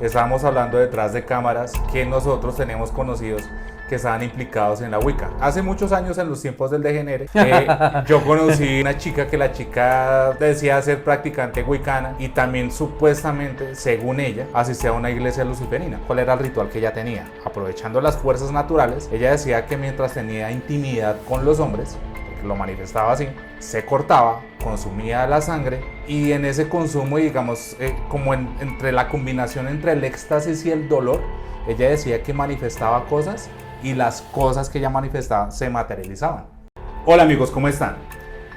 estábamos hablando detrás de cámaras que nosotros tenemos conocidos que estaban implicados en la Wicca. Hace muchos años, en los tiempos del degenere, yo conocí una chica que la chica decía ser practicante wiccana y también supuestamente, según ella, asistía a una iglesia luciferina. ¿Cuál era el ritual que ella tenía? Aprovechando las fuerzas naturales, ella decía que mientras tenía intimidad con los hombres, porque lo manifestaba así, se cortaba, consumía la sangre y en ese consumo, digamos, como entre la combinación entre el éxtasis y el dolor, ella decía que manifestaba cosas y las cosas que ella manifestaba se materializaban. Hola amigos, ¿cómo están?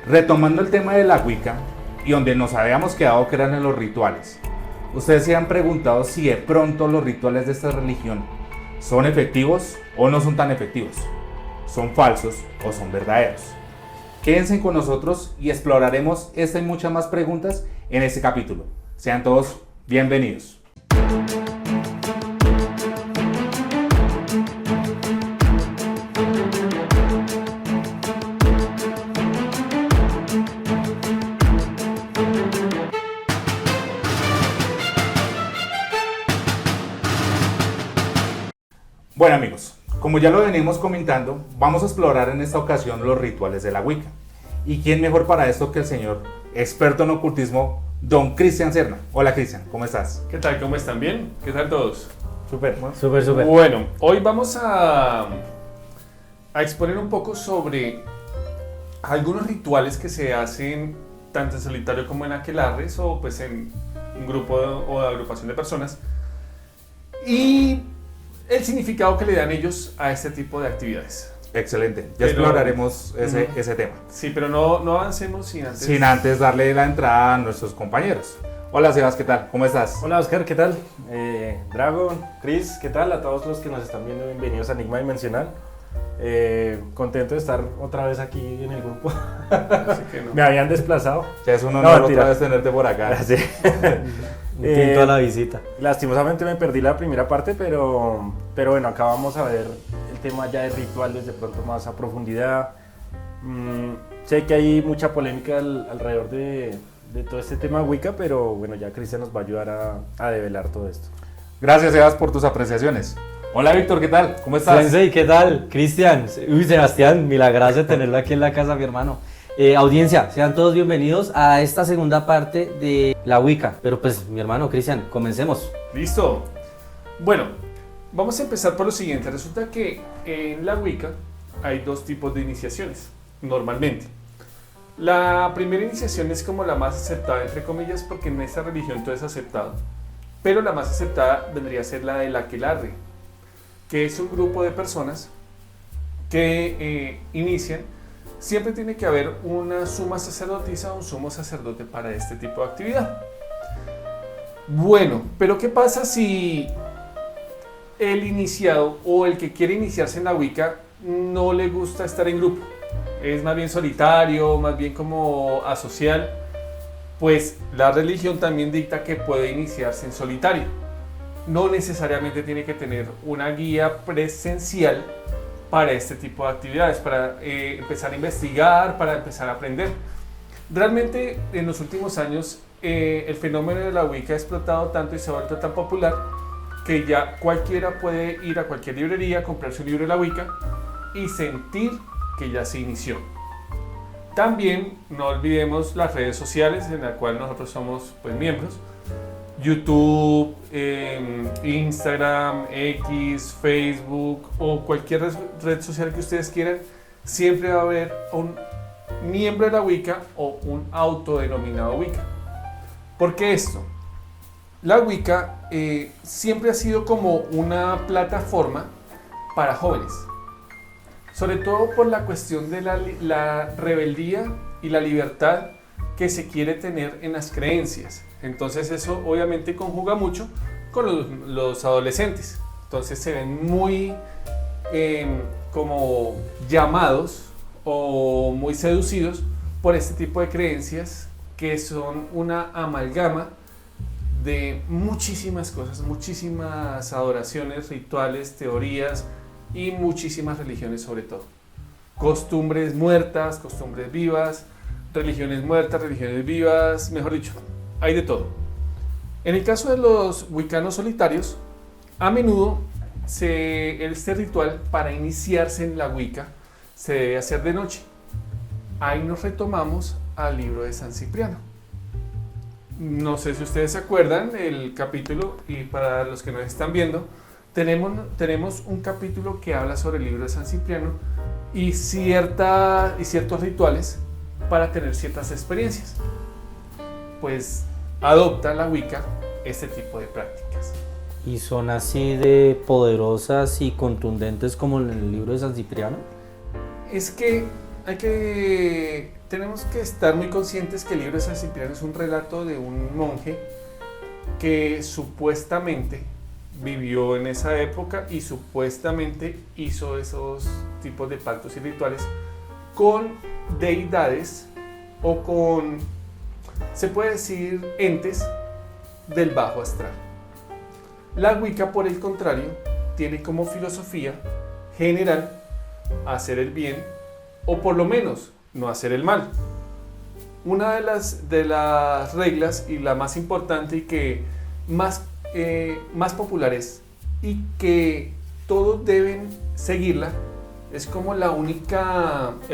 Retomando el tema de la Wicca y donde nos habíamos quedado que eran en los rituales. Ustedes se han preguntado si de pronto los rituales de esta religión son efectivos o no son tan efectivos, son falsos o son verdaderos. Quédense con nosotros y exploraremos esta y muchas más preguntas en este capítulo. Sean todos bienvenidos. Bueno amigos, como ya lo venimos comentando, vamos a explorar en esta ocasión los rituales de la Wicca. ¿Y quién mejor para esto que el señor experto en ocultismo, don Cristian Serna? Hola Cristian, ¿cómo estás? ¿Qué tal? ¿Cómo están? ¿Bien? ¿Qué tal todos? Súper. Bueno, hoy vamos a exponer un poco sobre algunos rituales que se hacen tanto en solitario como en aquelarres o pues en un grupo o agrupación de personas y el significado que le dan ellos a este tipo de actividades. Excelente, ya exploraremos ese tema. Sí, pero no avancemos sin antes darle la entrada a nuestros compañeros. Hola Sebas, ¿qué tal? ¿Cómo estás? Hola Oscar, ¿qué tal? Dragon, Chris, ¿qué tal? A todos los que nos están viendo, bienvenidos a Enigma Dimensional. Contento de estar otra vez aquí en el grupo. Así que no. Me habían desplazado. Ya es un honor otra vez tenerte por acá. Sí. Un tinto a la visita. Lastimosamente me perdí la primera parte, pero bueno, acá vamos a ver el tema ya de rituales de pronto más a profundidad. Sé que hay mucha polémica alrededor de todo este tema Wicca, pero bueno, ya Cristian nos va a ayudar a develar todo esto. Gracias Sebas por tus apreciaciones. Hola Víctor, ¿qué tal? ¿Cómo estás? Sensei, ¿qué tal? Cristian, Sebastián, milagroso de tenerlo aquí en la casa, mi hermano. Audiencia, sean todos bienvenidos a esta segunda parte de la Wicca. Pero pues, mi hermano Cristian, comencemos. Listo. Bueno, vamos a empezar por lo siguiente. Resulta que en la Wicca hay dos tipos de iniciaciones, normalmente. La primera iniciación es como la más aceptada, entre comillas, porque en esta religión todo es aceptado. Pero la más aceptada vendría a ser la del aquelarre, que es un grupo de personas que inician. Siempre tiene que haber una suma sacerdotisa o un sumo sacerdote para este tipo de actividad. Bueno, pero ¿qué pasa si el iniciado o el que quiere iniciarse en la Wicca no le gusta estar en grupo? Es más bien solitario, más bien como asocial. Pues la religión también dicta que puede iniciarse en solitario. No necesariamente tiene que tener una guía presencial para este tipo de actividades, para empezar a investigar, para empezar a aprender. Realmente en los últimos años el fenómeno de la Wicca ha explotado tanto y se ha vuelto tan popular que ya cualquiera puede ir a cualquier librería, comprarse un libro de la Wicca y sentir que ya se inició. También no olvidemos las redes sociales en las cuales nosotros somos pues, miembros. YouTube, Instagram, X, Facebook o cualquier red social que ustedes quieran, siempre va a haber un miembro de la Wicca o un autodenominado Wicca. ¿Por qué esto? La Wicca siempre ha sido como una plataforma para jóvenes, sobre todo por la cuestión de la rebeldía y la libertad que se quiere tener en las creencias. Entonces eso obviamente conjuga mucho con los adolescentes. Entonces se ven muy como llamados o muy seducidos por este tipo de creencias que son una amalgama de muchísimas cosas, muchísimas adoraciones, rituales, teorías y muchísimas religiones sobre todo. Costumbres muertas, costumbres vivas, religiones muertas, religiones vivas, mejor dicho, hay de todo. En el caso de los wiccanos solitarios, a menudo este ritual para iniciarse en la Wicca se debe hacer de noche. Ahí nos retomamos al libro de San Cipriano. No sé si ustedes se acuerdan el capítulo, y para los que nos están viendo, tenemos un capítulo que habla sobre el libro de San Cipriano y ciertos rituales para tener ciertas experiencias. Pues adopta la Wicca este tipo de prácticas. ¿Y son así de poderosas y contundentes como en el libro de San Cipriano? Es que tenemos que estar muy conscientes que el libro de San Cipriano es un relato de un monje que supuestamente vivió en esa época y supuestamente hizo esos tipos de pactos y rituales con deidades o con, se puede decir, entes del bajo astral. La Wicca, por el contrario, tiene como filosofía general hacer el bien o por lo menos no hacer el mal. Una de las reglas y la más importante y que más popular es y que todos deben seguirla, es como el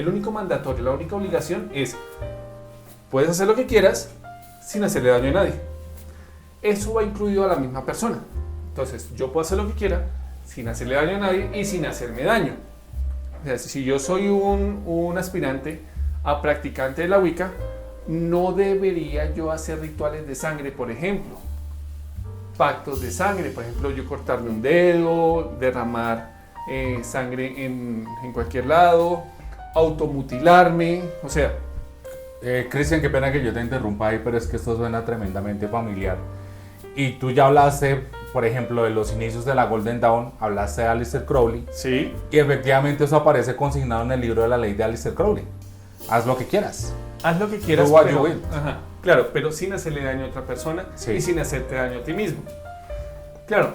único mandatorio, la única obligación es: puedes hacer lo que quieras sin hacerle daño a nadie. Eso va incluido a la misma persona. Entonces, yo puedo hacer lo que quiera sin hacerle daño a nadie y sin hacerme daño. O sea, si yo soy un aspirante a practicante de la Wicca, no debería yo hacer rituales de sangre, por ejemplo. Pactos de sangre, por ejemplo, yo cortarme un dedo, derramar sangre en cualquier lado, automutilarme, o sea... Cristian, qué pena que yo te interrumpa ahí, pero es que esto suena tremendamente familiar. Y tú ya hablaste, por ejemplo, de los inicios de la Golden Dawn, hablaste de Aleister Crowley. Sí. Y efectivamente eso aparece consignado en el libro de la ley de Aleister Crowley. Haz lo que quieras. Haz lo que quieras, Do what pero, you will. ajá, claro, pero sin hacerle daño a otra persona, Sí. y sin hacerte daño a ti mismo. Claro,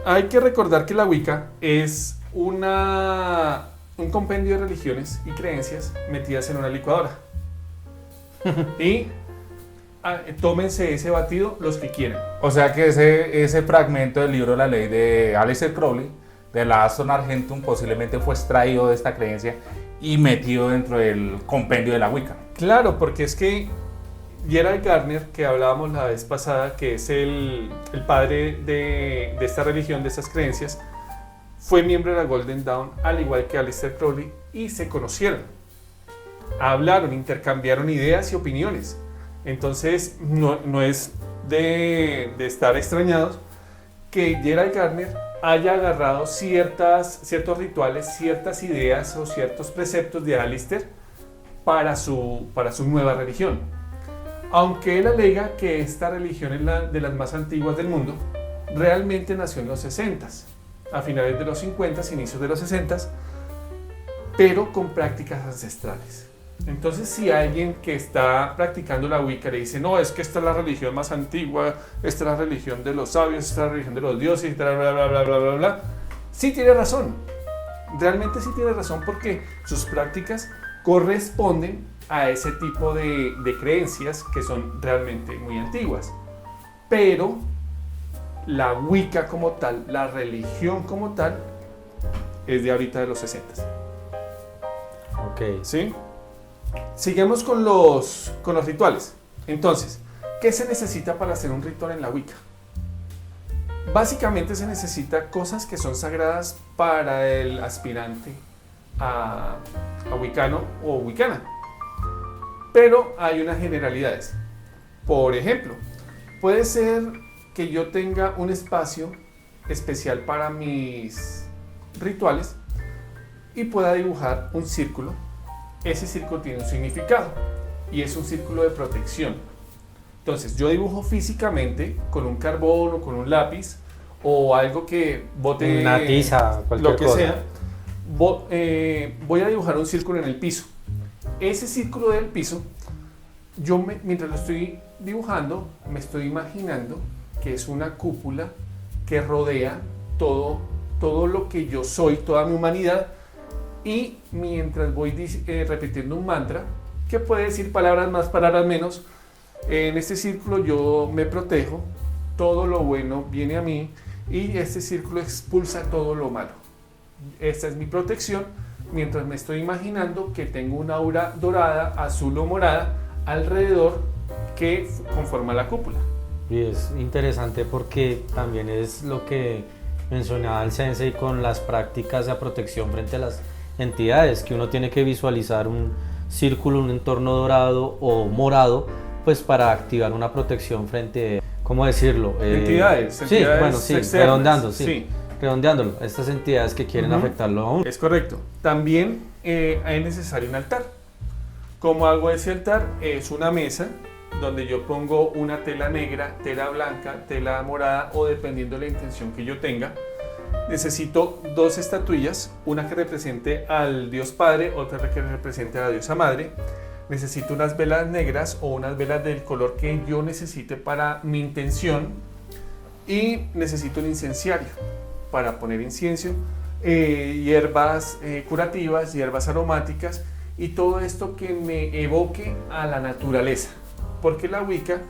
hay que recordar que la Wicca es un compendio de religiones y creencias metidas en una licuadora. Y tómense ese batido los que quieran. O sea que ese fragmento del libro de la ley de Aleister Crowley, de la Aston Argentum, posiblemente fue extraído de esta creencia y metido dentro del compendio de la Wicca. Claro, porque es que Gerald Gardner, que hablábamos la vez pasada, que es el padre de esta religión, de estas creencias, fue miembro de la Golden Dawn, al igual que Aleister Crowley, y se conocieron. Hablaron, intercambiaron ideas y opiniones. Entonces, no es de estar extrañados que Gerald Gardner haya agarrado ciertos rituales, ciertas ideas o ciertos preceptos de Aleister para su nueva religión. Aunque él alega que esta religión es de las más antiguas del mundo, realmente nació en los 60s, a finales de los 50s, inicios de los 60s, pero con prácticas ancestrales. Entonces, si alguien que está practicando la Wicca le dice: no, es que esta es la religión más antigua, esta es la religión de los sabios, esta es la religión de los dioses, bla, bla, bla, bla, bla, bla, bla, sí tiene razón. Realmente sí tiene razón, porque sus prácticas corresponden a ese tipo de creencias que son realmente muy antiguas. Pero la Wicca como tal, la religión como tal, es de ahorita, de los 60s. Ok. ¿Sí? Sigamos con los rituales. Entonces, ¿qué se necesita para hacer un ritual en la Wicca? Básicamente se necesita cosas que son sagradas para el aspirante a wiccano o wiccana. Pero hay unas generalidades. Por ejemplo, puede ser que yo tenga un espacio especial para mis rituales y pueda dibujar un círculo. Ese círculo tiene un significado y es un círculo de protección. Entonces, yo dibujo físicamente con un carbón o con un lápiz o algo que bote, una tiza, cualquier lo que cosa. sea. Voy a dibujar un círculo en el piso. Ese círculo del piso, mientras lo estoy dibujando, me estoy imaginando que es una cúpula que rodea todo lo que yo soy, toda mi humanidad. Y mientras voy repitiendo un mantra, que puede decir palabras más, palabras menos, En este círculo yo me protejo, todo lo bueno viene a mí y este círculo expulsa todo lo malo. Esta es mi protección mientras me estoy imaginando que tengo una aura dorada, azul o morada alrededor que conforma la cúpula. Y es interesante porque también es lo que mencionaba el sensei con las prácticas de protección frente a las entidades, que uno tiene que visualizar un círculo, un entorno dorado o morado, pues para activar una protección frente, ¿cómo decirlo? Entidades Sí, bueno, sí, externas. redondeando, Sí. redondeándolo, estas entidades que quieren afectarlo a uno. Es correcto. También es necesario un altar. ¿Cómo hago ese altar? Es una mesa donde yo pongo una tela negra, tela blanca, tela morada o dependiendo de la intención que yo tenga. Necesito 2 estatuillas, una que represente al Dios Padre, otra que represente a la Diosa Madre. Necesito unas velas negras o unas velas del color que yo necesite para mi intención y necesito un incenciario para poner incienso, hierbas curativas, hierbas aromáticas y todo esto que me evoque a la naturaleza. Porque la Wicca,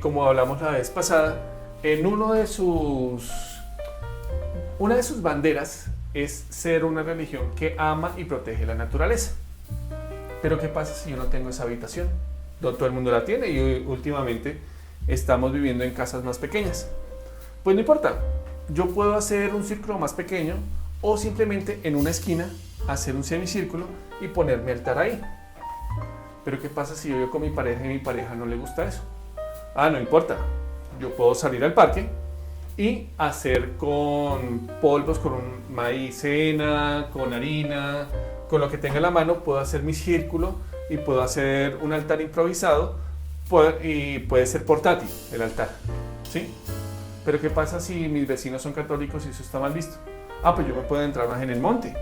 como hablamos la vez pasada, en una de sus banderas es ser una religión que ama y protege la naturaleza. Pero ¿qué pasa si yo no tengo esa habitación? No todo el mundo la tiene y últimamente estamos viviendo en casas más pequeñas. Pues no importa, yo puedo hacer un círculo más pequeño o simplemente en una esquina hacer un semicírculo y poner mi altar ahí. Pero ¿qué pasa si yo vivo con mi pareja y mi pareja no le gusta eso? No importa, yo puedo salir al parque y hacer con polvos, con maicena, con harina, con lo que tenga en la mano, puedo hacer mi círculo y puedo hacer un altar improvisado y puede ser portátil el altar, ¿sí? Pero ¿qué pasa si mis vecinos son católicos y eso está mal visto? Pues yo me puedo entrar más en el monte,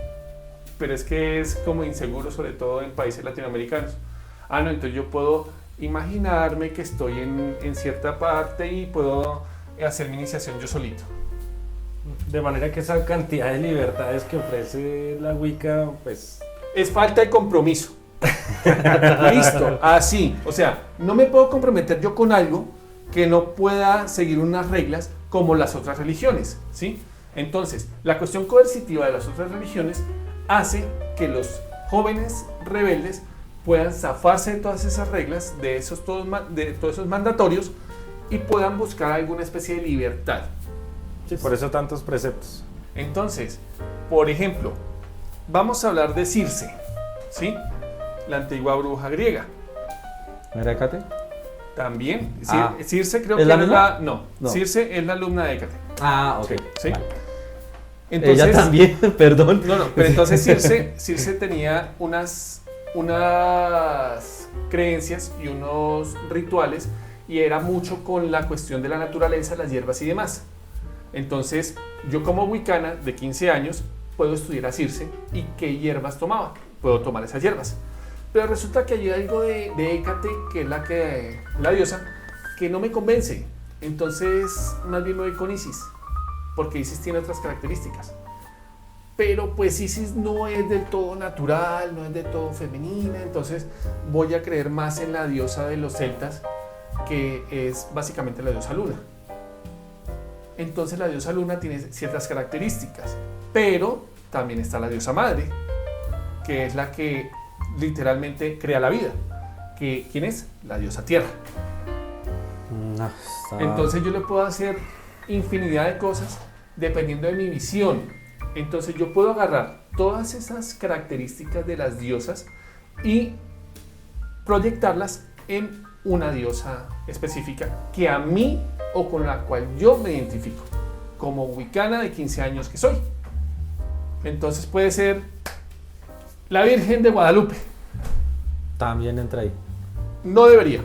pero es que es como inseguro, sobre todo en países latinoamericanos. No, entonces yo puedo imaginarme que estoy en cierta parte y puedo hacer mi iniciación yo solito. De manera que esa cantidad de libertades que ofrece la Wicca, pues... Es falta de compromiso. Listo, así. O sea, no me puedo comprometer yo con algo que no pueda seguir unas reglas como las otras religiones, ¿sí? Entonces, la cuestión coercitiva de las otras religiones hace que los jóvenes rebeldes puedan zafarse de todas esas reglas, de todos esos mandatorios y puedan buscar alguna especie de libertad. Sí, por eso tantos preceptos. Entonces, por ejemplo, vamos a hablar de Circe, ¿sí? La antigua bruja griega. ¿Era Hécate? También. Circe creo ¿Es que la era misma? No, No. Circe es la alumna de Hécate. Ok. ¿Sí? Vale. Entonces, Ella también, perdón. No, pero entonces Circe tenía unas creencias y unos rituales y era mucho con la cuestión de la naturaleza, las hierbas y demás. Entonces, yo como wicana de 15 años puedo estudiar a Circe y qué hierbas tomaba. Puedo tomar esas hierbas. Pero resulta que hay algo de Hécate, que es la diosa, que no me convence. Entonces, más bien me voy con Isis, porque Isis tiene otras características. Pero pues Isis no es del todo natural, no es del todo femenina, entonces voy a creer más en la diosa de los celtas, que es básicamente la diosa Luna. Entonces la diosa Luna tiene ciertas características, pero también está la diosa Madre, que es la que literalmente crea la vida. ¿Quién es? La diosa Tierra. Entonces yo le puedo hacer infinidad de cosas dependiendo de mi visión. Entonces yo puedo agarrar todas esas características de las diosas y proyectarlas en una diosa específica que a mí o con la cual yo me identifico como wicana de 15 años que soy. Entonces puede ser la Virgen de Guadalupe. También entra ahí. No debería,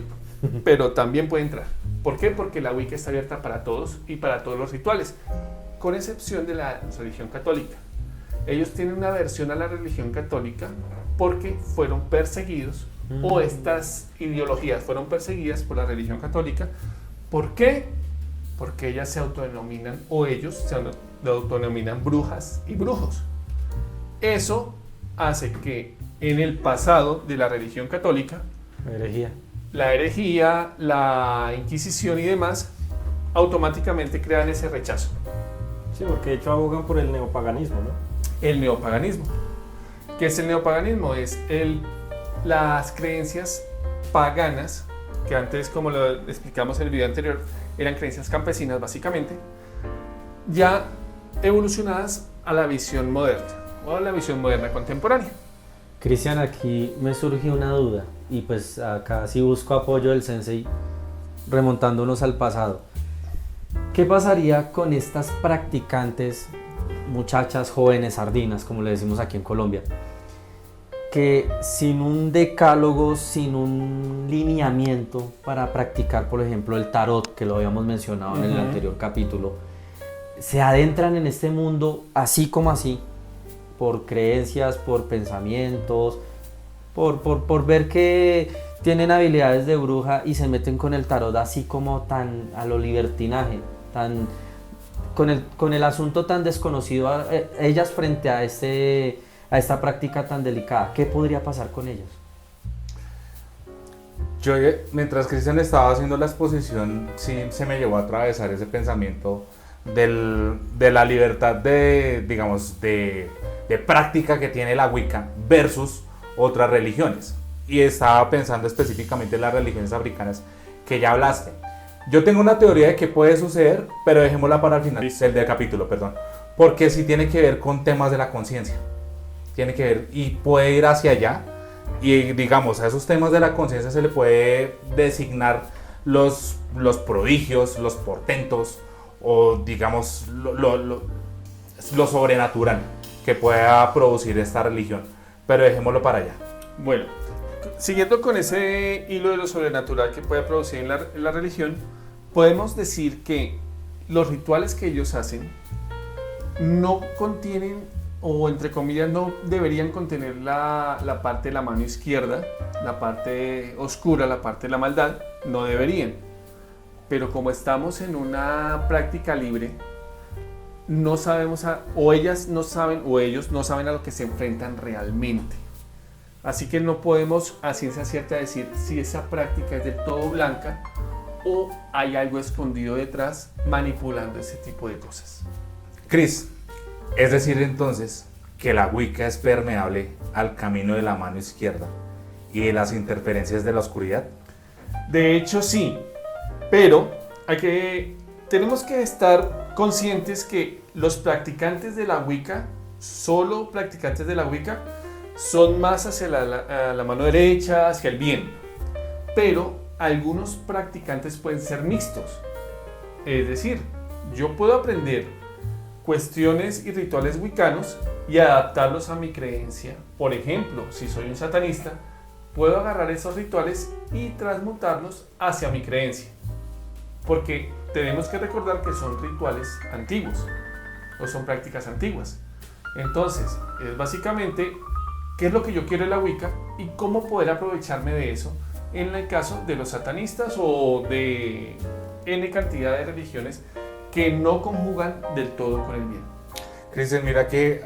pero también puede entrar. ¿Por qué? Porque la Wicca está abierta para todos y para todos los rituales, con excepción de la religión católica. Ellos tienen una aversión a la religión católica porque fueron perseguidos, o estas ideologías fueron perseguidas por la religión católica. ¿Por qué? Porque ellas se autodenominan, o ellos se autodenominan brujas y brujos. Eso hace que en el pasado de la religión católica Herejía. la herejía, la Inquisición y demás, automáticamente crean ese rechazo. Sí, porque de hecho abogan por el neopaganismo, ¿no? El neopaganismo. ¿Qué es el neopaganismo? Es las creencias paganas, que antes, como lo explicamos en el video anterior, eran creencias campesinas básicamente, ya evolucionadas a la visión moderna, o a la visión moderna contemporánea. Cristian, aquí me surge una duda y pues acá sí busco apoyo del sensei remontándonos al pasado. ¿Qué pasaría con estas practicantes, muchachas jóvenes sardinas, como le decimos aquí en Colombia, que sin un decálogo, sin un lineamiento para practicar, por ejemplo, el tarot, que lo habíamos mencionado en el anterior capítulo, se adentran en este mundo así como así, por creencias, por pensamientos, por ver que tienen habilidades de bruja y se meten con el tarot así como tan a lo libertinaje, tan con el asunto tan desconocido a ellas frente a esta práctica tan delicada? ¿Qué podría pasar con ellos? Yo, mientras Cristian estaba haciendo la exposición, sí se me llevó a atravesar ese pensamiento de la libertad digamos, de práctica que tiene la Wicca versus otras religiones. Y estaba pensando específicamente en las religiones africanas que ya hablaste. Yo tengo una teoría de qué puede suceder, pero dejémosla para el final del capítulo, perdón. Porque sí tiene que ver con temas de la conciencia. Tiene que ver y puede ir hacia allá. Y digamos, a esos temas de la conciencia se le puede designar los prodigios, los portentos, o digamos lo sobrenatural que pueda producir esta religión. Pero dejémoslo para allá. Bueno, siguiendo con ese hilo de lo sobrenatural que puede producir en la religión, podemos decir que los rituales que ellos hacen no contienen, o entre comillas no deberían contener la parte de la mano izquierda, la parte oscura, la parte de la maldad, no deberían. Pero como estamos en una práctica libre, no sabemos, o ellas no saben, o ellos no saben a lo que se enfrentan realmente. Así que no podemos a ciencia cierta decir si esa práctica es del todo blanca o hay algo escondido detrás manipulando ese tipo de cosas. Cris, es decir entonces que la Wicca es permeable al camino de la mano izquierda y de las interferencias de la oscuridad. De hecho sí, pero tenemos que estar conscientes que los practicantes de la Wicca, solo practicantes de la Wicca, son más hacia la mano derecha, hacia el bien. Pero algunos practicantes pueden ser mixtos. Es decir, yo puedo aprender cuestiones y rituales wiccanos y adaptarlos a mi creencia. Por ejemplo, si soy un satanista, puedo agarrar esos rituales y transmutarlos hacia mi creencia. Porque tenemos que recordar que son rituales antiguos o son prácticas antiguas. Entonces, es básicamente qué es lo que yo quiero en la Wicca y cómo poder aprovecharme de eso en el caso de los satanistas o de N cantidad de religiones que no conjugan del todo con el bien. Cristian, mira que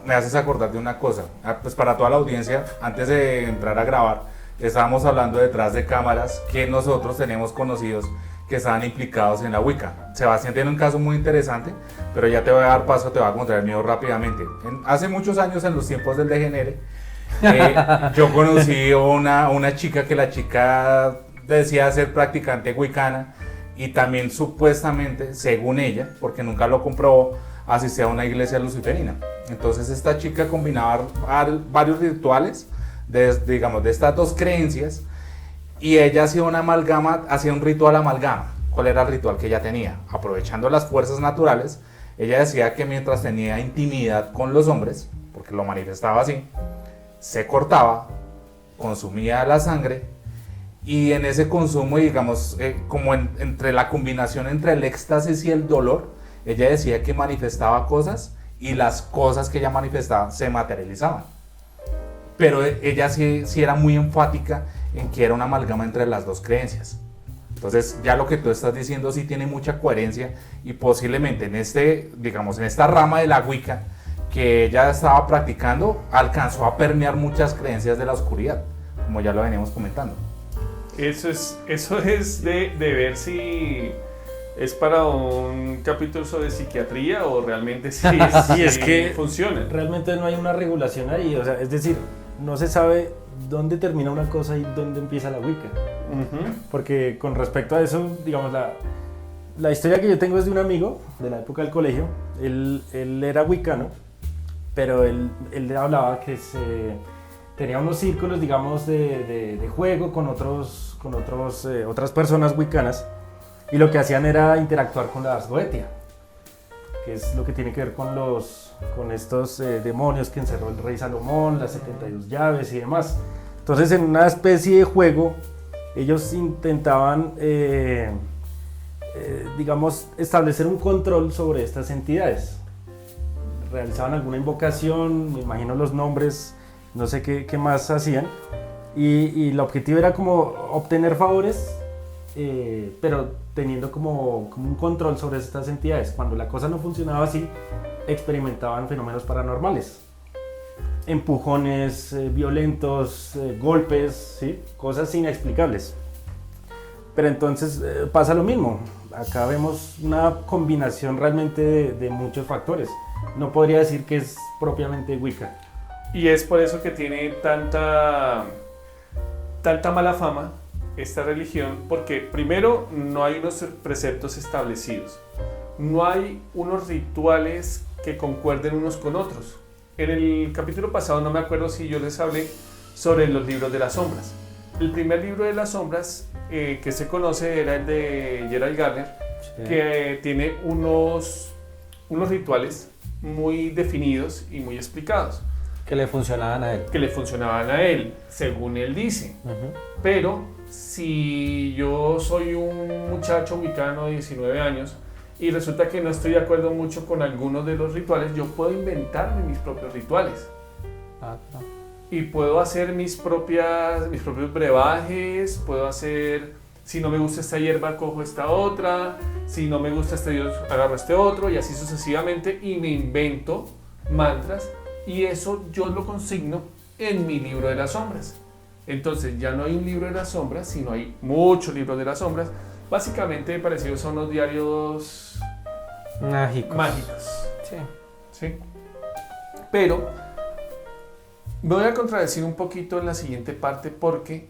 me haces acordar de una cosa. Pues para toda la audiencia, antes de entrar a grabar, estábamos hablando detrás de cámaras que nosotros tenemos conocidos que estaban implicados en la Wicca. Sebastián tiene un caso muy interesante, pero ya te voy a dar paso, te voy a contar el mío rápidamente. Hace muchos años, en los tiempos del degenere, yo conocí una chica que la chica decía ser practicante wiccana y también supuestamente, según ella, porque nunca lo comprobó, asistía a una iglesia luciferina. Entonces esta chica combinaba varios rituales de estas dos creencias y ella hacía una amalgama, hacía un ritual amalgama. ¿Cuál era el ritual que ella tenía? Aprovechando las fuerzas naturales, ella decía que mientras tenía intimidad con los hombres, porque lo manifestaba así, se cortaba, consumía la sangre y en ese consumo, digamos, como entre la combinación entre el éxtasis y el dolor, ella decía que manifestaba cosas y las cosas que ella manifestaba se materializaban. Pero ella sí era muy enfática en que era una amalgama entre las dos creencias. Entonces ya lo que tú estás diciendo sí tiene mucha coherencia y posiblemente en esta rama de la Wicca que ella estaba practicando alcanzó a permear muchas creencias de la oscuridad, como ya lo veníamos comentando. Eso es de ver si es para un capítulo sobre psiquiatría o realmente sí, Sí, es que funciona. realmente no hay una regulación ahí, o sea, es decir, no se sabe dónde termina una cosa y dónde empieza la Wicca. Ujú. Porque con respecto a eso, digamos, la historia que yo tengo es de un amigo de la época del colegio. Él era wiccano, pero él hablaba que tenía unos círculos, digamos, de juego con otras personas wiccanas, y lo que hacían era interactuar con la Asgoetia, que es lo que tiene que ver con estos demonios que encerró el rey Salomón, las 72 llaves y demás. Entonces, en una especie de juego, ellos intentaban, digamos, establecer un control sobre estas entidades. Realizaban alguna invocación, me imagino los nombres, no sé qué más hacían, y el objetivo era como obtener favores, pero teniendo como un control sobre estas entidades. Cuando la cosa no funcionaba así, experimentaban fenómenos paranormales. Empujones violentos, golpes, ¿sí? Cosas inexplicables. Pero entonces pasa lo mismo. Acá vemos una combinación realmente de muchos factores. No podría decir que es propiamente Wicca. Y es por eso que tiene tanta mala fama esta religión, porque primero no hay unos preceptos establecidos, no hay unos rituales que concuerden unos con otros. En el capítulo pasado no me acuerdo si yo les hablé sobre los libros de las sombras. El primer libro de las sombras que se conoce era el de Gerald Gardner, Sí. que tiene unos rituales muy definidos y muy explicados, Que le funcionaban a él. que le funcionaban a él, según él dice. Ujú. Pero si yo soy un muchacho wicano de 19 años y resulta que no estoy de acuerdo mucho con algunos de los rituales, yo puedo inventarme mis propios rituales. Ah, no. Y puedo hacer mis propios brebajes, puedo hacer, si no me gusta esta hierba, cojo esta otra, si no me gusta este dios, agarro este otro, y así sucesivamente, y me invento mantras, y eso yo lo consigno en mi libro de las sombras. Entonces ya no hay un libro de las sombras, sino hay muchos libros de las sombras, básicamente parecidos a unos diarios mágicos. Sí. ¿Sí? Pero me voy a contradecir un poquito en la siguiente parte, porque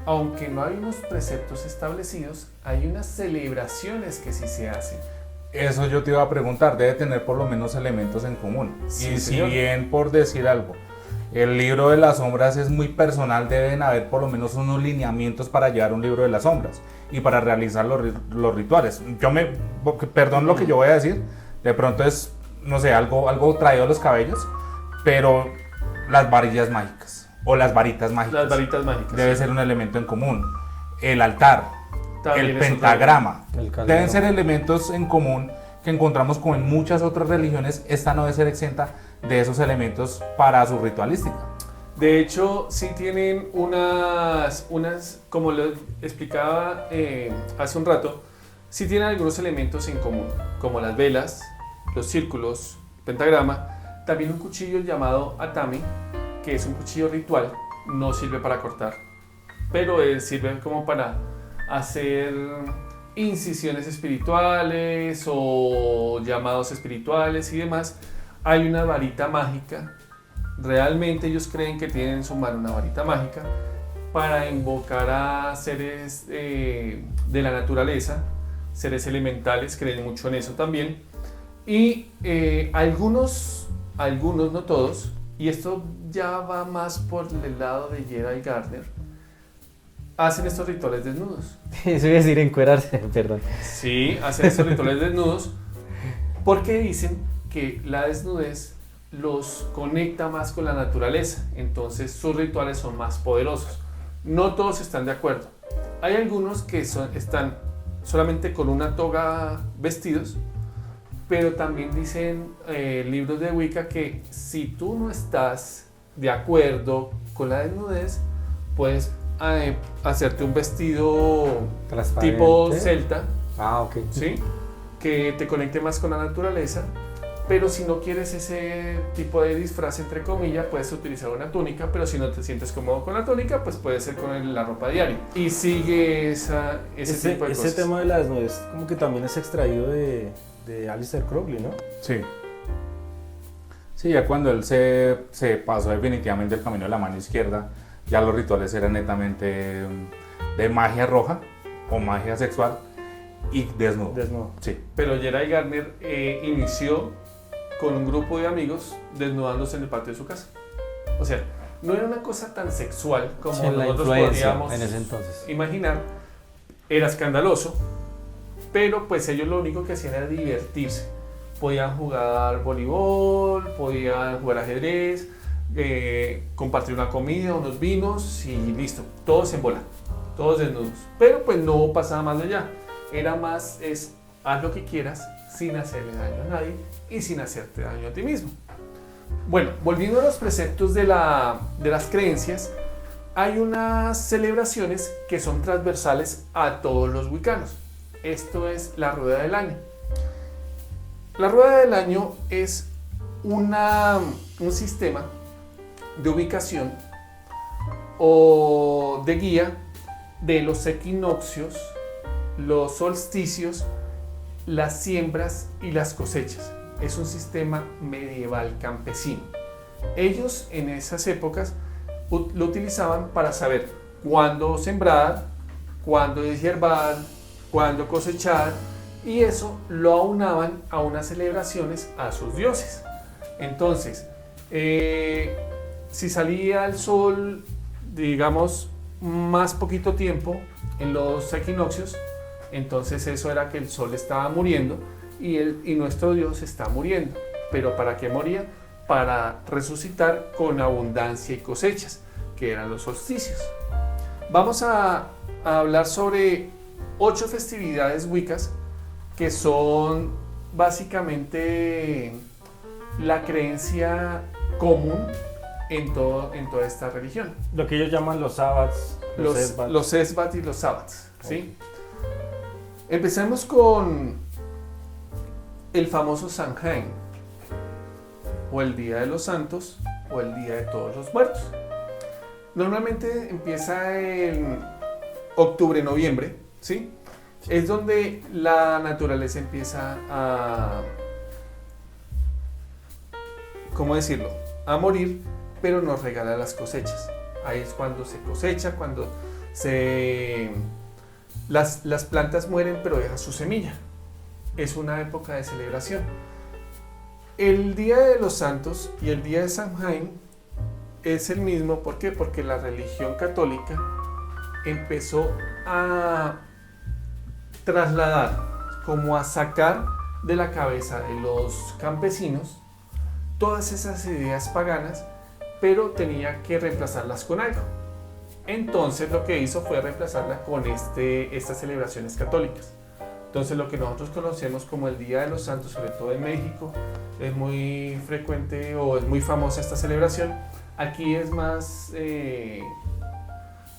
aunque no hay unos preceptos establecidos, hay unas celebraciones que sí se hacen. Eso yo te iba a preguntar, debe tener por lo menos elementos en común. Sí, y señor. si bien, por decir algo, el libro de las sombras es muy personal, deben haber por lo menos unos lineamientos para llevar un libro de las sombras y para realizar los rituales. Perdón lo que yo voy a decir, de pronto es, no sé, algo traído de los cabellos, pero las varillas mágicas o las varitas mágicas. Las varitas mágicas. Debe sí. ser un elemento en común. El altar, También el es otro pentagrama, El calderón. deben ser elementos en común que encontramos como en muchas otras religiones. Esta no debe ser exenta de esos elementos para su ritualística. De hecho, sí tienen unas como lo explicaba hace un rato, sí tienen algunos elementos en común, como las velas, los círculos, pentagrama, también un cuchillo llamado atame, que es un cuchillo ritual, no sirve para cortar, pero sirve como para hacer incisiones espirituales o llamados espirituales y demás. Hay una varita mágica. Realmente ellos creen que tienen en su mano una varita mágica para invocar a seres de la naturaleza, seres elementales, creen mucho en eso también. Y algunos, no todos, y esto ya va más por el lado de Gerald Gardner, hacen estos rituales desnudos. Eso iba a decir encuerarse, perdón. Sí, hacen estos rituales desnudos porque dicen que la desnudez los conecta más con la naturaleza, entonces sus rituales son más poderosos. No todos están de acuerdo. Hay algunos que están solamente con una toga vestidos, pero también dicen libros de Wicca que si tú no estás de acuerdo con la desnudez, puedes hacerte un vestido Transparente. tipo celta, Ah, ok. ¿sí? Que te conecte más con la naturaleza, Pero si no quieres ese tipo de disfraz, entre comillas, puedes utilizar una túnica, pero si no te sientes cómodo con la túnica, pues puede ser con la ropa diaria. Y sigue ese tipo de cosas. Ese tema de la desnudez como que también es extraído de Aleister Crowley, ¿no? Sí. Sí, ya cuando él se pasó definitivamente el camino de la mano izquierda, ya los rituales eran netamente de magia roja o magia sexual y desnudo. Desnudo. Sí. Pero Gerald Gardner inició con un grupo de amigos desnudándose en el patio de su casa. O sea, no era una cosa tan sexual como Sí, la nosotros influencia podríamos en ese entonces. imaginar. Era escandaloso, pero pues ellos lo único que hacían era divertirse. Podían jugar voleibol, podían jugar ajedrez, compartir una comida, unos vinos y listo, todos en bola, todos desnudos. Pero pues no pasaba más de allá. Era más, haz lo que quieras sin hacerle daño a nadie y sin hacerte daño a ti mismo. Bueno, volviendo a los preceptos de las creencias, hay unas celebraciones que son transversales a todos los wiccanos. Esto es la rueda del año. La rueda del año es un sistema de ubicación o de guía de los equinoccios, los solsticios, las siembras y las cosechas. Es un sistema medieval campesino. Ellos en esas épocas lo utilizaban para saber cuándo sembrar, cuándo deshiervar, cuándo cosechar, y eso lo aunaban a unas celebraciones a sus dioses. Entonces, si salía el sol, digamos, más poquito tiempo en los equinoccios, entonces eso era que el sol estaba muriendo y nuestro Dios está muriendo. ¿Pero para qué moría? Para resucitar con abundancia y cosechas, que eran los solsticios. Vamos a hablar sobre 8 festividades wiccas que son básicamente la creencia común en toda esta religión. Lo que ellos llaman los sabbats, Los esbat y los sabbats, ¿sí? Empecemos con el famoso Samhain, o el Día de los Santos, o el Día de Todos los Muertos. Normalmente empieza en octubre, noviembre, ¿sí? Es donde la naturaleza empieza a, ¿cómo decirlo?, a morir, pero nos regala las cosechas. Ahí es cuando se cosecha, cuando las plantas mueren, pero dejan su semilla. Es una época de celebración. El Día de los Santos y el Día de Samhain es el mismo. ¿Por qué? Porque la religión católica empezó a trasladar, como a sacar de la cabeza de los campesinos todas esas ideas paganas, pero tenía que reemplazarlas con algo. Entonces lo que hizo fue reemplazarla con estas celebraciones católicas. Entonces lo que nosotros conocemos como el Día de los Santos, sobre todo en México, es muy frecuente o es muy famosa esta celebración. Aquí es más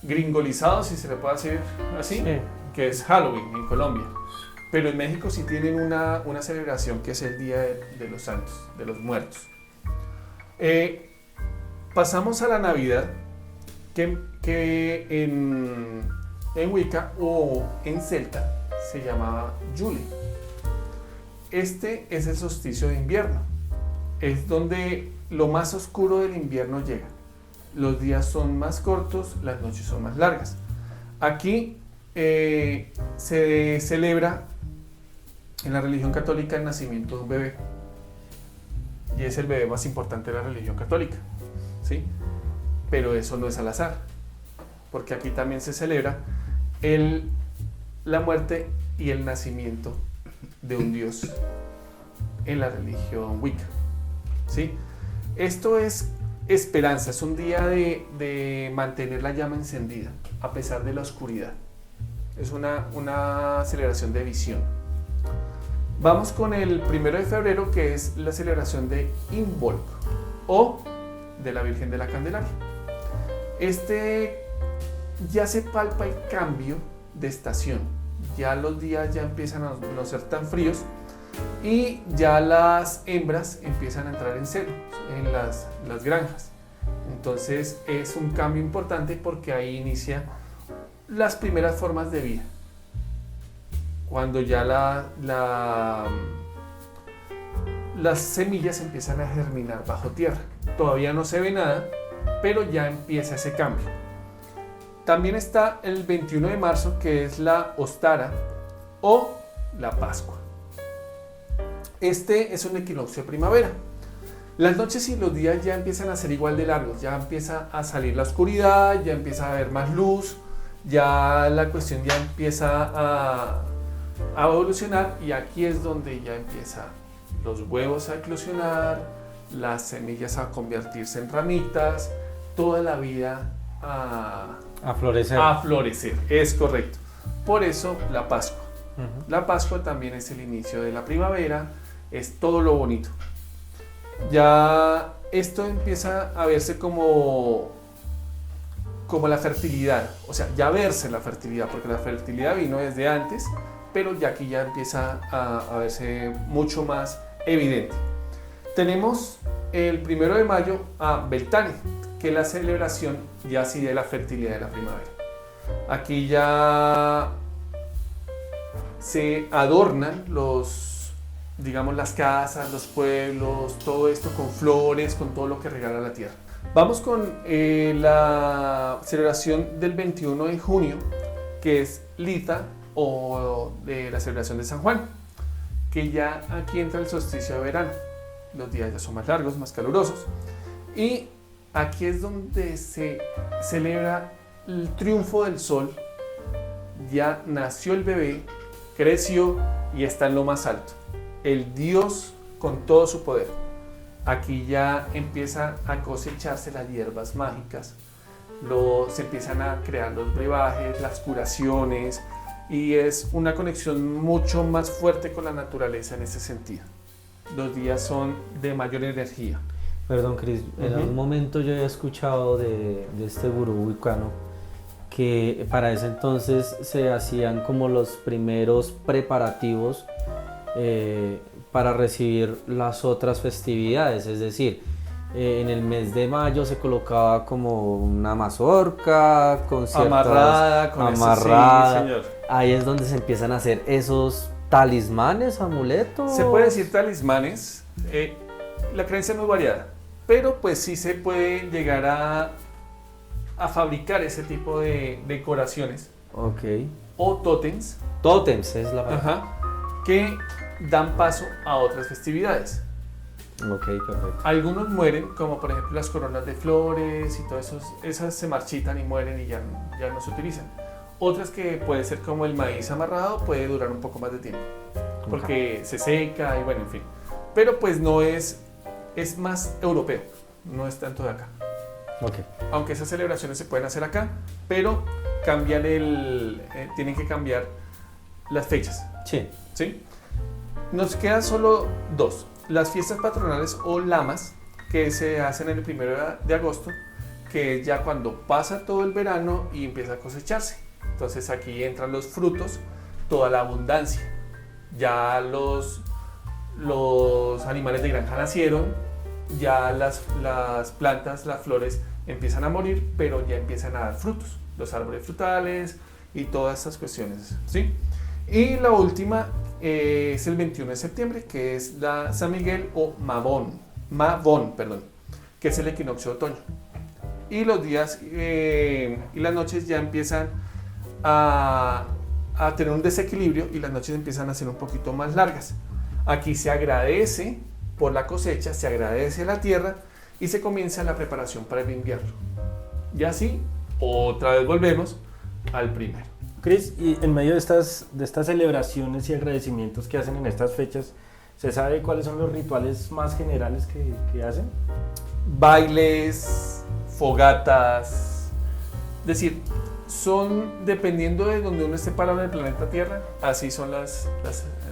gringolizado, si se le puede decir así, Sí. que es Halloween en Colombia. Pero en México sí tienen una celebración que es el Día de los Santos, de los Muertos. Pasamos a la Navidad, que en Wicca o en celta se llamaba Yule. Este es el solsticio de invierno. Es donde lo más oscuro del invierno llega. Los días son más cortos, las noches son más largas. Aquí se celebra en la religión católica el nacimiento de un bebé. Y es el bebé más importante de la religión católica, ¿sí? Pero eso no es al azar, porque aquí también se celebra la muerte y el nacimiento de un dios en la religión Wicca, ¿sí? Esto es esperanza, es un día de mantener la llama encendida a pesar de la oscuridad. Es una celebración de visión. Vamos con el 1 de febrero, que es la celebración de Imbolc o de la Virgen de la Candelaria. Ya se palpa el cambio de estación. Ya los días ya empiezan a no ser tan fríos, y ya las hembras empiezan a entrar en celo en las granjas. Entonces es un cambio importante porque ahí inicia las primeras formas de vida. Cuando ya las semillas empiezan a germinar bajo tierra. Todavía no se ve nada, pero ya empieza ese cambio. También está el 21 de marzo, que es la Ostara o la Pascua. Este es un equinoccio de primavera. Las noches y los días ya empiezan a ser igual de largos, ya empieza a salir la oscuridad, ya empieza a haber más luz, ya la cuestión ya empieza a evolucionar, y aquí es donde ya empieza los huevos a eclosionar, las semillas a convertirse en ramitas, toda la vida A florecer. a florecer, es correcto. Por eso la Pascua. La Pascua también es el inicio de la primavera, es todo lo bonito. Ya esto empieza a verse como la fertilidad, o sea, ya verse la fertilidad, porque la fertilidad vino desde antes, pero ya aquí ya empieza a verse mucho más evidente. Tenemos el 1 de mayo a Beltane, que es la celebración ya así de la fertilidad de la primavera. Aquí ya se adornan las casas, los pueblos, todo esto con flores, con todo lo que regala la tierra. Vamos con la celebración del 21 de junio, que es Lita, o de la celebración de San Juan, que ya aquí entra el solsticio de verano. Los días ya son más largos, más calurosos, y aquí es donde se celebra el triunfo del sol. Ya nació el bebé, creció y está en lo más alto. El Dios con todo su poder. Aquí ya empieza a cosecharse las hierbas mágicas, se empiezan a crear los brebajes, las curaciones, y es una conexión mucho más fuerte con la naturaleza en ese sentido. Los días son de mayor energía. Perdón, Cris, en algún momento yo había escuchado de este gurú wicano que para ese entonces se hacían como los primeros preparativos para recibir las otras festividades, es decir, en el mes de mayo se colocaba como una mazorca con ciertas, amarrada, amarrada. Sí, señor. Ahí es donde se empiezan a hacer esos talismanes, amuletos. Se puede decir talismanes, la creencia no es variada, pero pues sí se puede llegar a fabricar ese tipo de decoraciones. Ok. O tótems. Tótems es la palabra. Ajá, que dan paso a otras festividades. Ok, perfecto. Algunos mueren, como por ejemplo las coronas de flores y todo eso, esas se marchitan y mueren y ya no se utilizan. Otras que puede ser como el maíz amarrado, puede durar un poco más de tiempo, porque se seca y bueno, en fin. Pero pues no es más europeo, no es tanto de acá. Okay. Aunque esas celebraciones se pueden hacer acá, pero cambian tienen que cambiar las fechas. Sí. ¿Sí? Nos quedan solo dos. Las fiestas patronales o lamas, que se hacen el 1 de agosto, que es ya cuando pasa todo el verano y empieza a cosecharse. Entonces aquí entran los frutos, toda la abundancia. Ya los animales de granja nacieron, ya las plantas, las flores empiezan a morir, pero ya empiezan a dar frutos, los árboles frutales y todas esas cuestiones, ¿sí? Y la última es el 21 de septiembre, que es la San Miguel o Mabón, que es el equinoccio de otoño. Y los días y las noches ya empiezan a tener un desequilibrio y las noches empiezan a ser un poquito más largas. Aquí se agradece por la cosecha, se agradece a la tierra y se comienza la preparación para el invierno. Y así, otra vez volvemos al primero. Cris, y en medio de estas celebraciones y agradecimientos que hacen en estas fechas, ¿se sabe cuáles son los rituales más generales que hacen? Bailes, fogatas, es decir, son dependiendo de donde uno esté parado en el planeta Tierra, así son las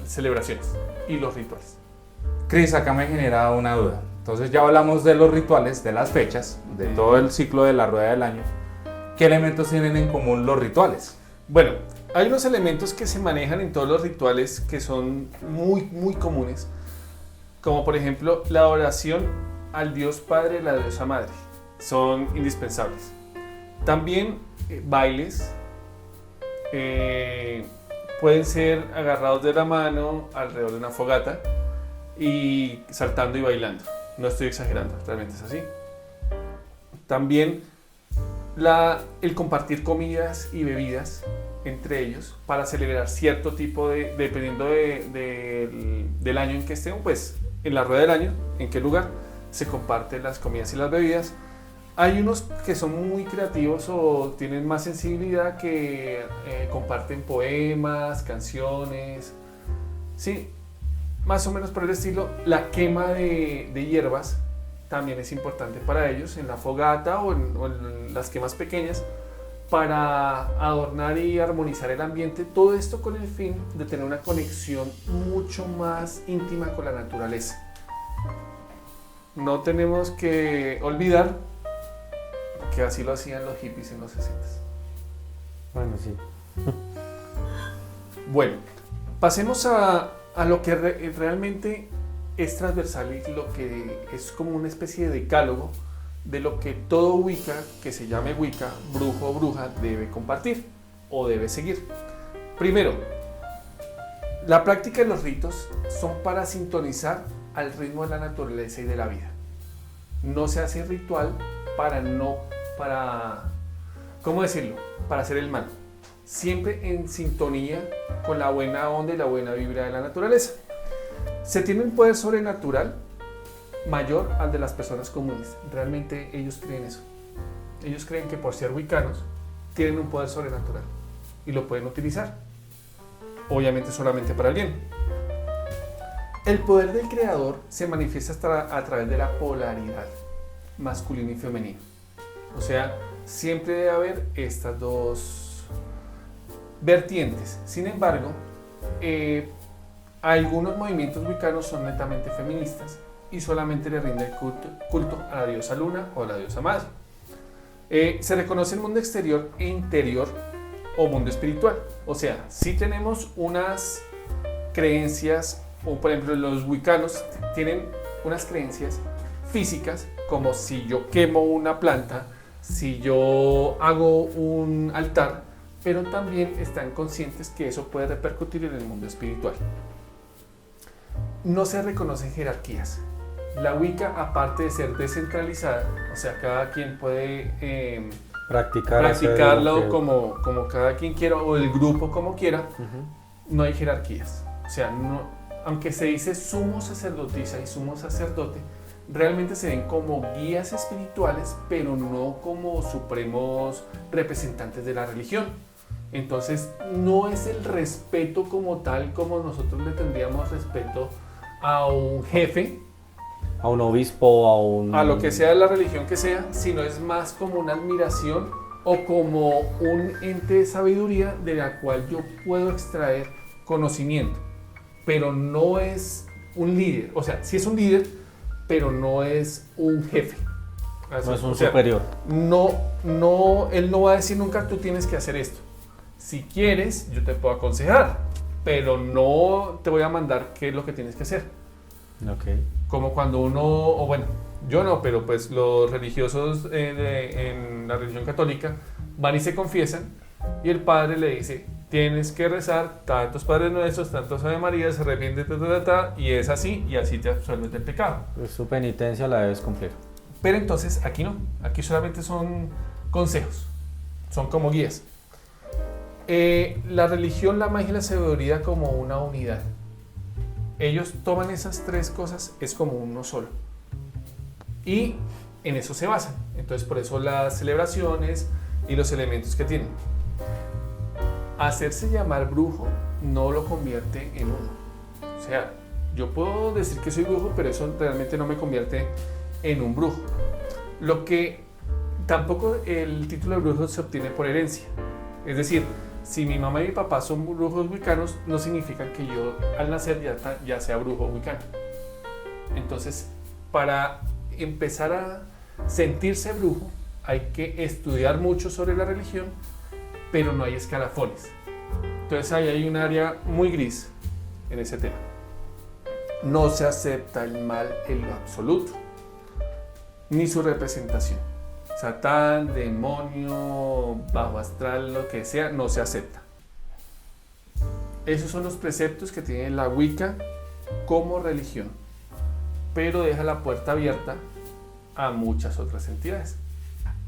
celebraciones y los rituales. Cris, acá me genera una duda. Entonces ya hablamos de los rituales, de las fechas, de todo el ciclo de la rueda del año. ¿Qué elementos tienen en común los rituales? Bueno, Hay unos elementos que se manejan en todos los rituales que son muy comunes, como por ejemplo la oración al Dios Padre y la Diosa Madre. Son indispensables. También bailes pueden ser agarrados de la mano alrededor de una fogata y saltando y bailando. No estoy exagerando, realmente es así. También el compartir comidas y bebidas entre ellos para celebrar cierto tipo dependiendo del año en que estén, pues en la rueda del año, en qué lugar se comparten las comidas y las bebidas. Hay unos que son muy creativos o tienen más sensibilidad que comparten poemas, canciones, sí, más o menos por el estilo. La quema de hierbas también es importante para ellos en la fogata o en las quemas pequeñas para adornar y armonizar el ambiente. Todo esto con el fin de tener una conexión mucho más íntima con la naturaleza. No tenemos que olvidar que así lo hacían los hippies en los 60s. Bueno, sí. Bueno, pasemos a lo que realmente es transversal y lo que es como una especie de decálogo de lo que todo Wicca, que se llame Wicca, brujo o bruja, debe compartir o debe seguir. Primero, la práctica de los ritos son para sintonizar al ritmo de la naturaleza y de la vida. No se hace ritual ¿cómo decirlo? Para hacer el mal. Siempre en sintonía con la buena onda y la buena vibra de la naturaleza. Se tiene un poder sobrenatural mayor al de las personas comunes. Realmente ellos creen eso. Ellos creen que por ser wiccanos tienen un poder sobrenatural y lo pueden utilizar. Obviamente solamente para el bien. El poder del creador se manifiesta a través de la polaridad masculino y femenino. O sea, siempre debe haber estas dos vertientes. Sin embargo, algunos movimientos wiccanos son netamente feministas y solamente le rinden culto a la diosa luna o a la diosa madre. Se reconoce el mundo exterior e interior o mundo espiritual. O sea, si tenemos unas creencias, o por ejemplo los wiccanos tienen unas creencias físicas, como si yo quemo una planta, si yo hago un altar, pero también están conscientes que eso puede repercutir en el mundo espiritual. No se reconocen jerarquías. La Wicca, aparte de ser descentralizada, o sea, cada quien puede practicarlo como cada quien quiera, o el grupo como quiera, no hay jerarquías. O sea, aunque se dice sumo sacerdotisa y sumo sacerdote, realmente se ven como guías espirituales, pero no como supremos representantes de la religión. Entonces, no es el respeto como tal, como nosotros le tendríamos respeto a un jefe, a un obispo, a lo que sea de la religión que sea, sino es más como una admiración o como un ente de sabiduría de la cual yo puedo extraer conocimiento, pero no es un líder. O sea, sí es un líder, pero no es un jefe. No es un superior. Él no va a decir nunca tú tienes que hacer esto. Si quieres, yo te puedo aconsejar, pero no te voy a mandar qué es lo que tienes que hacer. Okay. Como cuando uno, o bueno, yo no, pero pues los religiosos en la religión católica van y se confiesan y el padre le dice, tienes que rezar tantos Padres Nuestros, tantos Ave María, se arrepiente, y es así, y así te absuelves del pecado. Pues su penitencia la debes cumplir. Pero entonces aquí no, aquí solamente son consejos, son como guías. La religión, la magia y la sabiduría como una unidad. Ellos toman esas tres cosas, es como uno solo. Y en eso se basan. Entonces por eso las celebraciones y los elementos que tienen. Hacerse llamar brujo no lo convierte en uno. O sea, yo puedo decir que soy brujo, pero eso realmente no me convierte en un brujo. Lo que tampoco el título de brujo se obtiene por herencia. Es decir, si mi mamá y mi papá son brujos wiccanos, no significa que yo al nacer ya sea brujo wiccano. Entonces, para empezar a sentirse brujo, hay que estudiar mucho sobre la religión, pero no hay escalafones. Entonces ahí hay un área muy gris en ese tema. No se acepta el mal en lo absoluto, ni su representación. Satán, demonio, bajo astral, lo que sea, no se acepta. Esos son los preceptos que tiene la Wicca como religión, pero deja la puerta abierta a muchas otras entidades.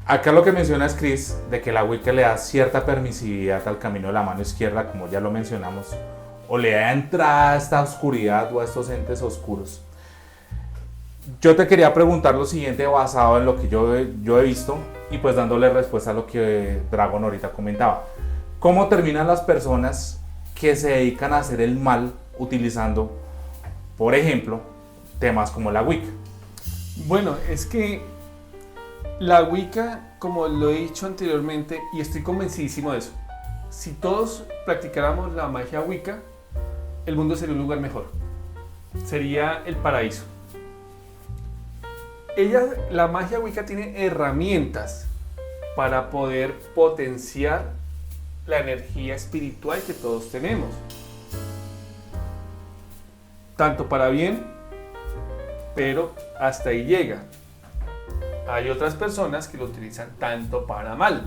Acá lo que mencionas, Chris, de que la Wicca le da cierta permisividad al camino de la mano izquierda, como ya lo mencionamos, o le da entrada a esta oscuridad o a estos entes oscuros. Yo te quería preguntar lo siguiente basado en lo que yo he visto y pues dándole respuesta a lo que Dragon ahorita comentaba. ¿Cómo terminan las personas que se dedican a hacer el mal utilizando, por ejemplo, temas como la Wicca? Bueno, es que la Wicca, como lo he dicho anteriormente, y estoy convencidísimo de eso, si todos practicáramos la magia Wicca, el mundo sería un lugar mejor. Sería el paraíso. La magia Wicca tiene herramientas para poder potenciar la energía espiritual que todos tenemos. Tanto para bien, pero hasta ahí llega. Hay otras personas que lo utilizan tanto para mal.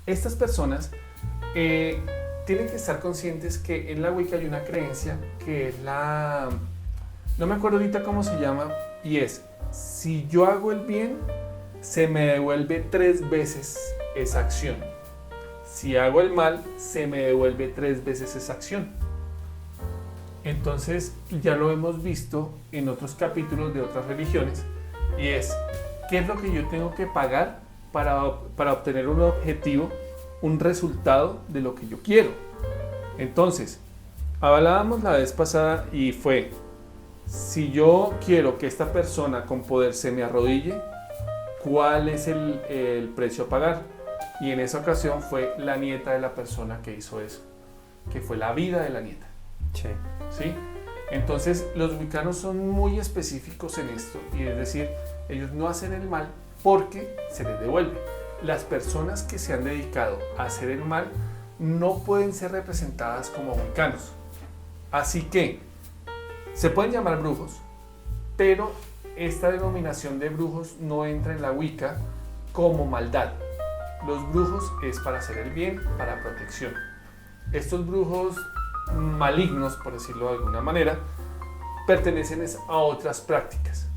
Estas personas tienen que estar conscientes que en la Wicca hay una creencia que es la... No me acuerdo ahorita cómo se llama, y es: si yo hago el bien, se me devuelve 3 veces esa acción. Si hago el mal, se me devuelve 3 veces esa acción. Entonces, ya lo hemos visto en otros capítulos de otras religiones, y es: ¿qué es lo que yo tengo que pagar para obtener un objetivo, un resultado de lo que yo quiero? Entonces, hablábamos la vez pasada y fue: si yo quiero que esta persona con poder se me arrodille, ¿cuál es el precio a pagar? Y en esa ocasión fue la nieta de la persona que hizo eso, que fue la vida de la nieta. Sí. ¿Sí? Entonces los wiccanos son muy específicos en esto, y es decir, ellos no hacen el mal porque se les devuelve. Las personas que se han dedicado a hacer el mal no pueden ser representadas como wiccanos. Así que se pueden llamar brujos, pero esta denominación de brujos no entra en la Wicca como maldad. Los brujos es para hacer el bien, para protección. Estos brujos malignos, por decirlo de alguna manera, pertenecen a otras prácticas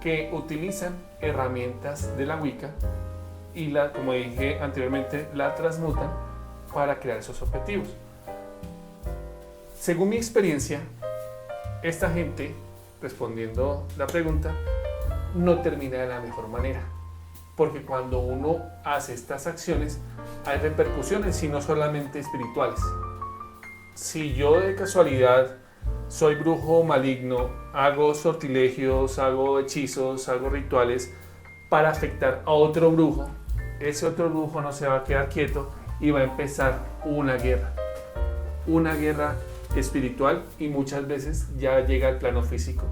que utilizan herramientas de la Wicca y, como dije anteriormente, la transmutan para crear esos objetivos. Según mi experiencia, esta gente, respondiendo la pregunta, no termina de la mejor manera, porque cuando uno hace estas acciones hay repercusiones y no solamente espirituales. Si yo de casualidad soy brujo maligno, hago sortilegios, hago hechizos, hago rituales para afectar a otro brujo, ese otro brujo no se va a quedar quieto y va a empezar una guerra espiritual, y muchas veces ya llega al plano físico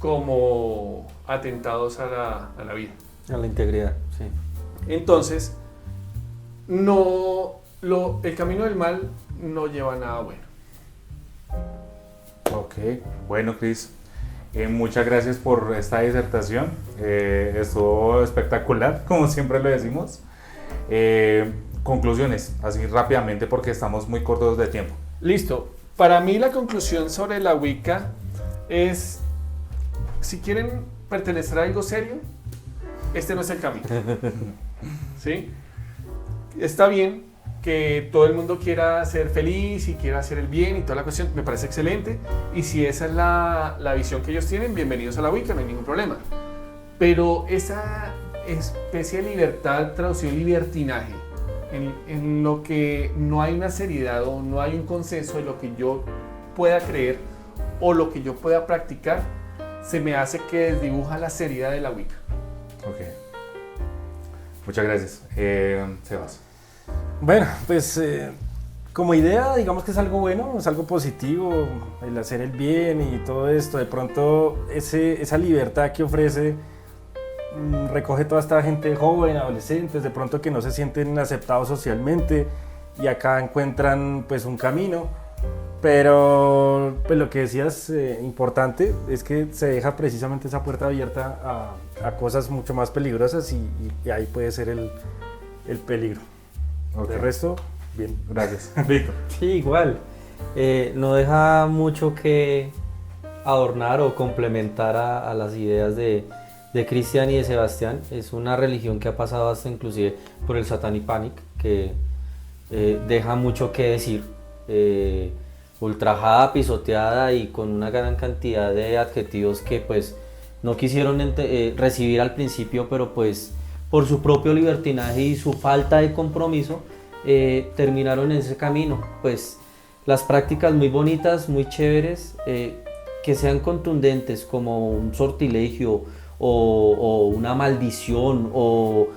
como atentados a la vida. A la integridad, sí. Entonces, el camino del mal no lleva a nada bueno. Ok, bueno, Chris, muchas gracias por esta disertación. Estuvo espectacular, como siempre lo decimos. Conclusiones, así rápidamente porque estamos muy cortos de tiempo. Listo. Para mí la conclusión sobre la Wicca es: si quieren pertenecer a algo serio, este no es el camino. ¿Sí? Está bien que todo el mundo quiera ser feliz y quiera hacer el bien y toda la cuestión, me parece excelente, y si esa es la visión que ellos tienen, bienvenidos a la Wicca, no hay ningún problema. Pero esa especie de libertad traducido en libertinaje, en lo que no hay una seriedad o no hay un consenso de lo que yo pueda creer o lo que yo pueda practicar, se me hace que desdibuja la seriedad de la Wicca. Ok. Muchas gracias. Sebas. Bueno, pues como idea, digamos que es algo bueno, es algo positivo, el hacer el bien y todo esto. De pronto, esa libertad que ofrece recoge toda esta gente joven, adolescentes, de pronto que no se sienten aceptados socialmente, y acá encuentran pues un camino, pero pues lo que decías importante es que se deja precisamente esa puerta abierta a cosas mucho más peligrosas y ahí puede ser el peligro. Ok. De resto, bien. Gracias. Víctor. Sí, igual. No deja mucho que adornar o complementar a las ideas de Cristian y de Sebastián. Es una religión que ha pasado hasta inclusive por el Satanic Panic, que deja mucho que decir. Ultrajada, pisoteada y con una gran cantidad de adjetivos que pues no quisieron recibir al principio, pero pues por su propio libertinaje y su falta de compromiso terminaron en ese camino. Pues las prácticas muy bonitas, muy chéveres, que sean contundentes como un sortilegio o una maldición o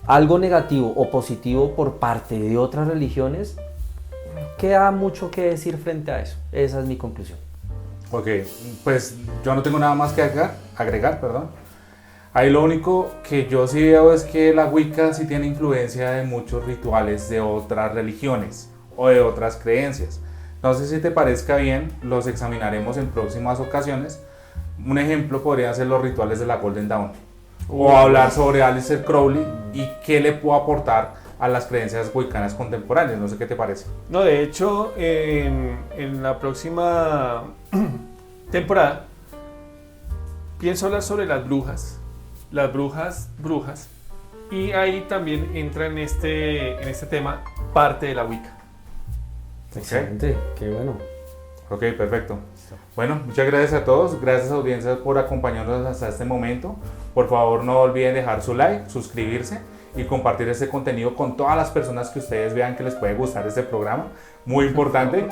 algo negativo o positivo por parte de otras religiones, queda mucho que decir frente a eso. Esa es mi conclusión. Ok, pues yo no tengo nada más que agregar, perdón. Ahí lo único que yo sí veo es que la Wicca sí tiene influencia de muchos rituales de otras religiones o de otras creencias. No sé si te parezca bien, los examinaremos en próximas ocasiones. Un ejemplo podrían ser los rituales de la Golden Dawn o hablar sobre Aleister Crowley y qué le puede aportar a las creencias wiccanas contemporáneas. No sé qué te parece. No, de hecho, en la próxima temporada pienso hablar sobre las brujas, y ahí también entra en este tema parte de la Wicca. Excelente, qué bueno. Ok, perfecto. Bueno, muchas gracias a todos, gracias audiencia por acompañarnos hasta este momento. Por favor no olviden dejar su like, suscribirse y compartir este contenido con todas las personas que ustedes vean que les puede gustar este programa. Muy importante.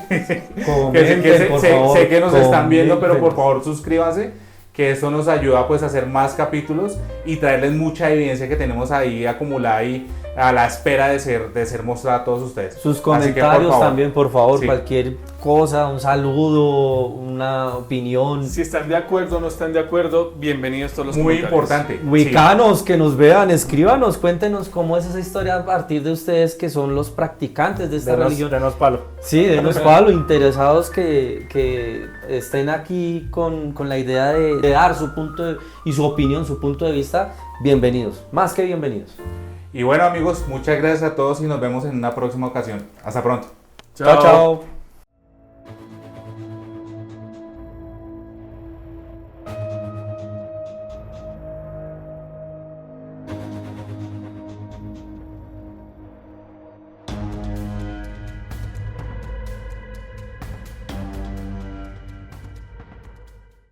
Comenten, Sé que nos están viendo, pero por comenten. favor suscríbanse, que esto nos ayuda pues a hacer más capítulos y traerles mucha evidencia que tenemos ahí acumulada y a la espera de ser mostrada a todos ustedes. Sus Así que, por comentarios favor, también, por favor, sí. cualquier cosa, un saludo, una opinión. Si están de acuerdo o no están de acuerdo, bienvenidos todos los Muy comentarios. importante. Wicanos, que nos vean, escríbanos, cuéntenos cómo es esa historia a partir de ustedes que son los practicantes de esta religión. Denos palo. Sí, denos palo, interesados que estén aquí con la idea de dar su punto y su opinión, su punto de vista. Bienvenidos, más que bienvenidos. Y bueno amigos, muchas gracias a todos y nos vemos en una próxima ocasión. Hasta pronto. Chao, chao.